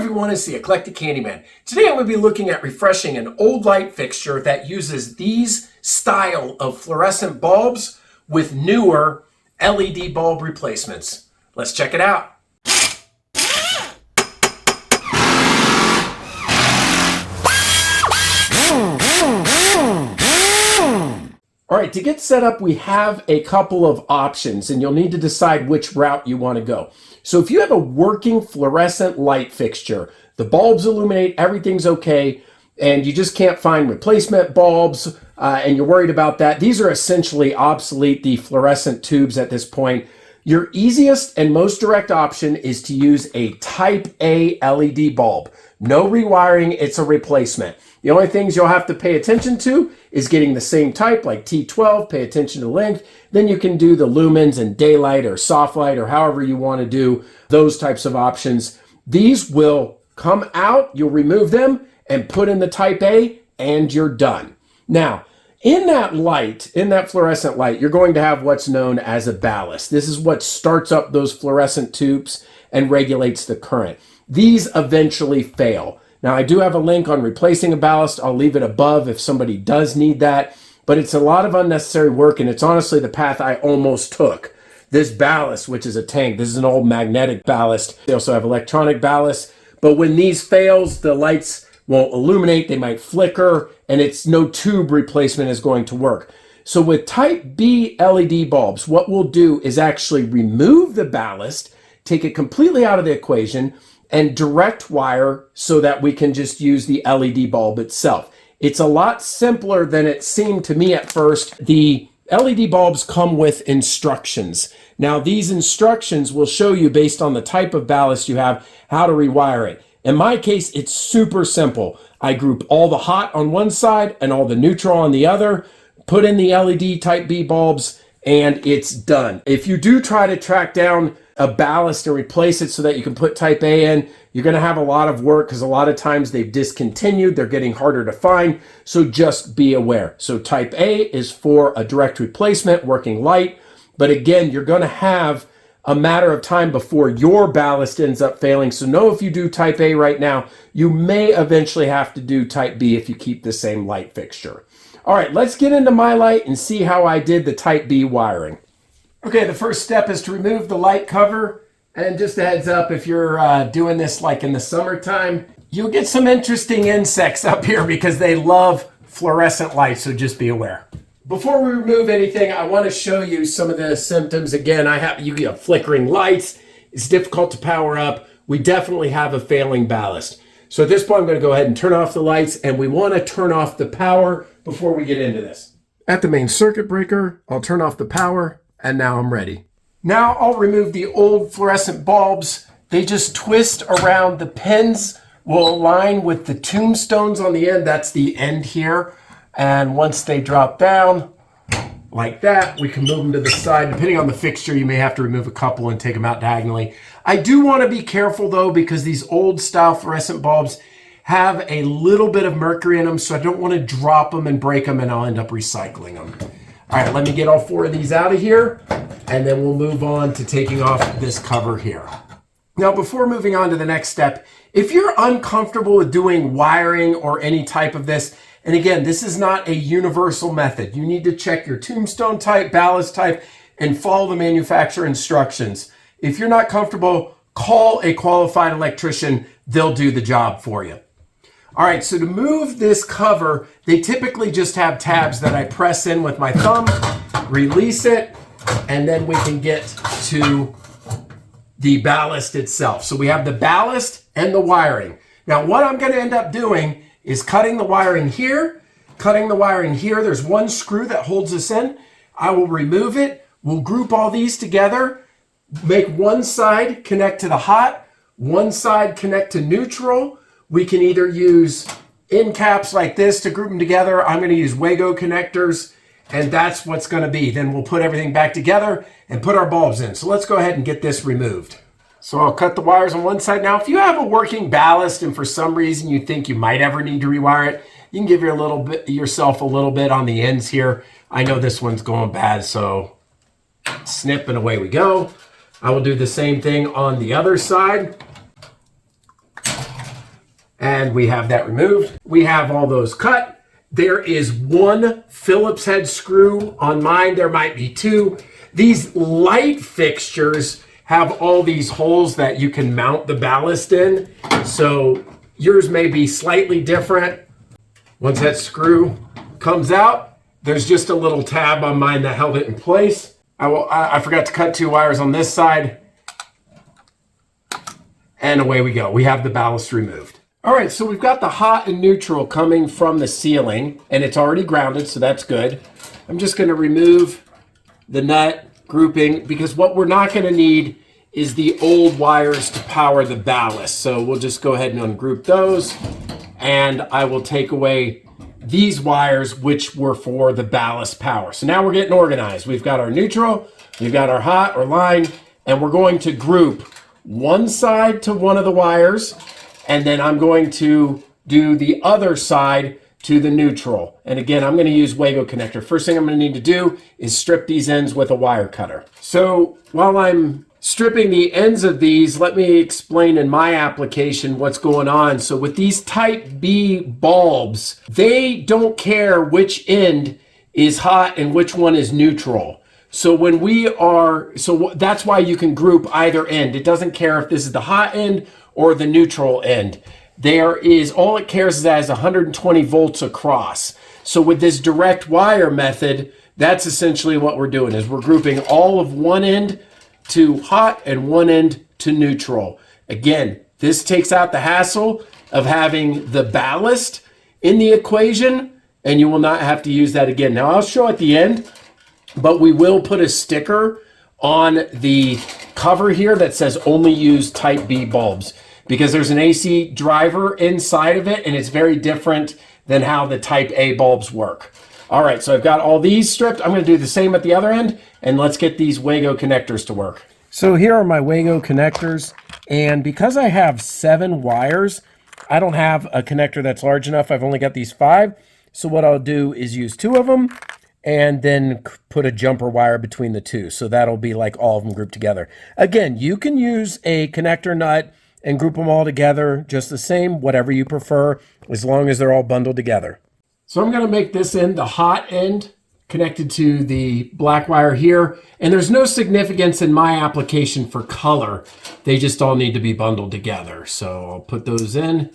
everyone, it's the Eclectic Candyman. Today I'm going to be looking at refreshing an old light fixture that uses these style of fluorescent bulbs with newer LED bulb replacements. Let's check it out. All right, to get set up, we have a couple of options, and you'll need to decide which route you want to go. So if you have a working fluorescent light fixture, the bulbs illuminate, everything's okay, and you just can't find replacement bulbs, and you're worried about that, these are essentially obsolete, the fluorescent tubes at this point. Your easiest and most direct option is to use a Type A LED bulb. No rewiring, it's a replacement. The only things you'll have to pay attention to is getting the same type, like T12, pay attention to length. Then you can do the lumens and daylight or soft light or however you want to do those types of options. These will come out, you'll remove them and put in the Type A and you're done. Now, in that light, in that fluorescent light, you're going to have what's known as a ballast. This is what starts up those fluorescent tubes and regulates the current. These eventually fail. Now, I do have a link on replacing a ballast. I'll leave it above if somebody does need that, but it's a lot of unnecessary work, and it's honestly the path I almost took. This ballast, which is a tank, this is an old magnetic ballast. They also have electronic ballast, but when these fails, the lights won't illuminate, they might flicker, and it's no tube replacement is going to work. So with Type B LED bulbs, what we'll do is actually remove the ballast, take it completely out of the equation, and direct wire so that we can just use the LED bulb itself. It's a lot simpler than it seemed to me at first. The LED bulbs come with instructions. Now these instructions will show you, based on the type of ballast you have, how to rewire it. In my case, it's super simple. I group all the hot on one side and all the neutral on the other, put in the LED Type B bulbs, and it's done. If you do try to track down a ballast and replace it so that you can put Type A in, you're going to have a lot of work because a lot of times they've discontinued, they're getting harder to find, so just be aware. So Type A is for a direct replacement, working light, but again, you're going to have a matter of time before your ballast ends up failing, so know if you do Type A right now, you may eventually have to do Type B if you keep the same light fixture. All right, let's get into my light and see how I did the Type B wiring. Okay, the first step is to remove the light cover, and just a heads up, if you're doing this like in the summertime, you'll get some interesting insects up here because they love fluorescent lights, so just be aware. Before we remove anything, I want to show you some of the symptoms. Again, you get flickering lights, it's difficult to power up. We definitely have a failing ballast. So at this point, I'm going to go ahead and turn off the lights, and we want to turn off the power before we get into this. At the main circuit breaker, I'll turn off the power. And now I'm ready. Now I'll remove the old fluorescent bulbs. They just twist around. The pins will align with the tombstones on the end. That's the end here. And once they drop down like that, we can move them to the side. Depending on the fixture, you may have to remove a couple and take them out diagonally. I do want to be careful though, because these old style fluorescent bulbs have a little bit of mercury in them, so I don't want to drop them and break them, and I'll end up recycling them. All right, let me get all four of these out of here, and then we'll move on to taking off this cover here. Now, before moving on to the next step, if you're uncomfortable with doing wiring or any type of this, and again, this is not a universal method. You need to check your tombstone type, ballast type, and follow the manufacturer instructions. If you're not comfortable, call a qualified electrician. They'll do the job for you. All right, so to move this cover, they typically just have tabs that I press in with my thumb, release it, and then we can get to the ballast itself. So we have the ballast and the wiring. Now, what I'm going to end up doing is cutting the wiring here, cutting the wiring here. There's one screw that holds this in. I will remove it. We'll group all these together, make one side connect to the hot, one side connect to neutral. We can either use end caps like this to group them together. I'm going to use Wago connectors, and that's what's going to be. Then we'll put everything back together and put our bulbs in. So let's go ahead and get this removed. So I'll cut the wires on one side. Now, if you have a working ballast and for some reason you think you might ever need to rewire it, you can give yourself a little bit on the ends here. I know this one's going bad, so snip and away we go. I will do the same thing on the other side. And we have that removed. We have all those cut. There is one Phillips head screw on mine. There might be two. These light fixtures have all these holes that you can mount the ballast in. So yours may be slightly different. Once that screw comes out, there's just a little tab on mine that held it in place. I forgot to cut two wires on this side. And away we go. We have the ballast removed. All right, so we've got the hot and neutral coming from the ceiling, and it's already grounded, so that's good. I'm just going to remove the nut grouping because what we're not going to need is the old wires to power the ballast. So we'll just go ahead and ungroup those, and I will take away these wires, which were for the ballast power. So now we're getting organized. We've got our neutral, we've got our hot or line, and we're going to group one side to one of the wires, and then I'm going to do the other side to the neutral. And again, I'm going to use Wago connector. First thing I'm going to need to do is strip these ends with a wire cutter. So while I'm stripping the ends of these, let me explain in my application what's going on. So with these type B bulbs, they don't care which end is hot and which one is neutral. So when we are, so that's why you can group either end. It doesn't care if this is the hot end or the neutral end. There is, all it cares is that it's 120 volts across. So with this direct wire method, that's essentially what we're doing, is we're grouping all of one end to hot and one end to neutral. Again, this takes out the hassle of having the ballast in the equation, and you will not have to use that again. Now I'll show at the end, but we will put a sticker on the cover here that says only use type B bulbs, because there's an AC driver inside of it, and it's very different than how the type A bulbs work. All right, so I've got all these stripped. I'm going to do the same at the other end, and let's get these Wago connectors to work. So here are my Wago connectors, and because I have 7 wires, I don't have a connector that's large enough. I've only got these 5. So what I'll do is use 2 of them and then put a jumper wire between the 2. So that'll be like all of them grouped together. Again, you can use a connector nut and group them all together just the same, whatever you prefer, as long as they're all bundled together. So I'm going to make this end the hot end connected to the black wire here. And there's no significance in my application for color. They just all need to be bundled together. So I'll put those in.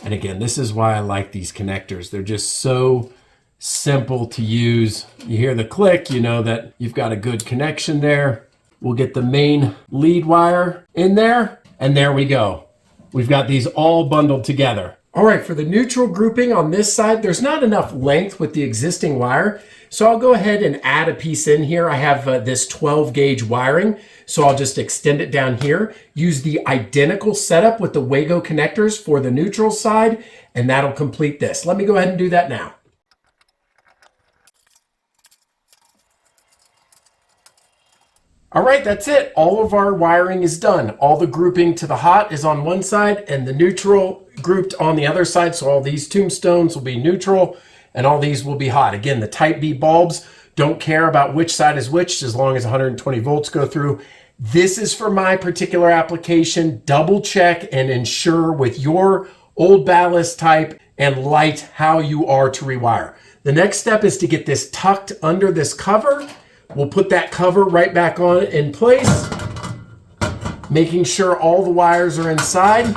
And again, this is why I like these connectors. They're just so simple to use. You hear the click, you know that you've got a good connection there. We'll get the main lead wire in there. And there we go. We've got these all bundled together. All right, for the neutral grouping on this side, there's not enough length with the existing wire. So I'll go ahead and add a piece in here. I have this 12 gauge wiring. So I'll just extend it down here, use the identical setup with the Wago connectors for the neutral side, and that'll complete this. Let me go ahead and do that now. All right, that's it. All of our wiring is done. All the grouping to the hot is on one side and the neutral grouped on the other side. So all these tombstones will be neutral and all these will be hot. Again, the type B bulbs don't care about which side is which as long as 120 volts go through. This is for my particular application. Double check and ensure with your old ballast type and light how you are to rewire. The next step is to get this tucked under this cover. We'll put that cover right back on in place, making sure all the wires are inside.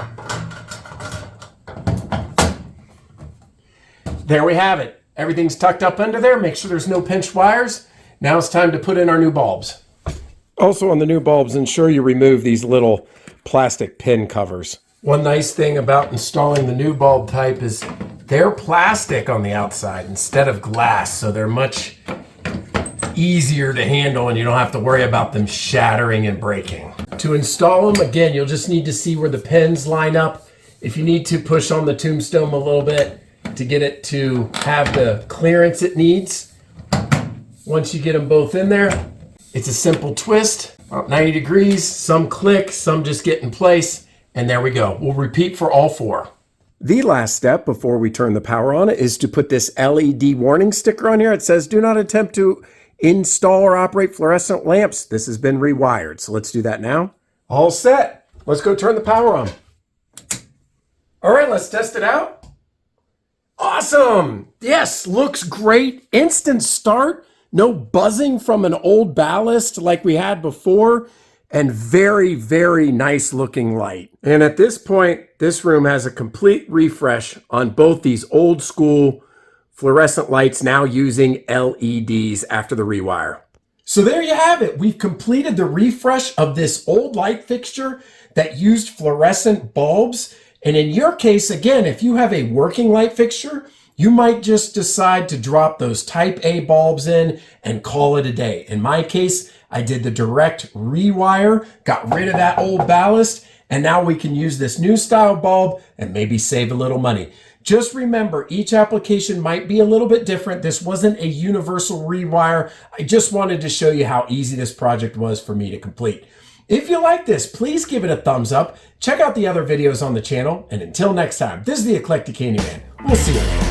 There we have it. Everything's tucked up under there. Make sure there's no pinched wires. Now it's time to put in our new bulbs. Also on the new bulbs, ensure you remove these little plastic pin covers. One nice thing about installing the new bulb type is they're plastic on the outside instead of glass, so they're much easier to handle and you don't have to worry about them shattering and breaking. To install them, again, you'll just need to see where the pins line up. If you need to push on the tombstone a little bit to get it to have the clearance it needs. Once you get them both in there, it's a simple twist, about 90 degrees, some click, some just get in place, and there we go. We'll repeat for all 4. The last step before we turn the power on is to put this LED warning sticker on here. It says, do not attempt to install or operate fluorescent lamps. This has been rewired. So let's do that now. All set. Let's go turn the power on. All right, let's test it out. Awesome. Yes, looks great. Instant start. No buzzing from an old ballast like we had before. And very, very nice looking light. And at this point, this room has a complete refresh on both these old school fluorescent lights now using LEDs after the rewire. So there you have it. We've completed the refresh of this old light fixture that used fluorescent bulbs. And in your case, again, if you have a working light fixture, you might just decide to drop those type A bulbs in and call it a day. In my case, I did the direct rewire, got rid of that old ballast, and now we can use this new style bulb and maybe save a little money. Just remember, each application might be a little bit different. This wasn't a universal rewire. I just wanted to show you how easy this project was for me to complete. If you like this, please give it a thumbs up. Check out the other videos on the channel. And until next time, this is the Eclectic Handyman. We'll see you later.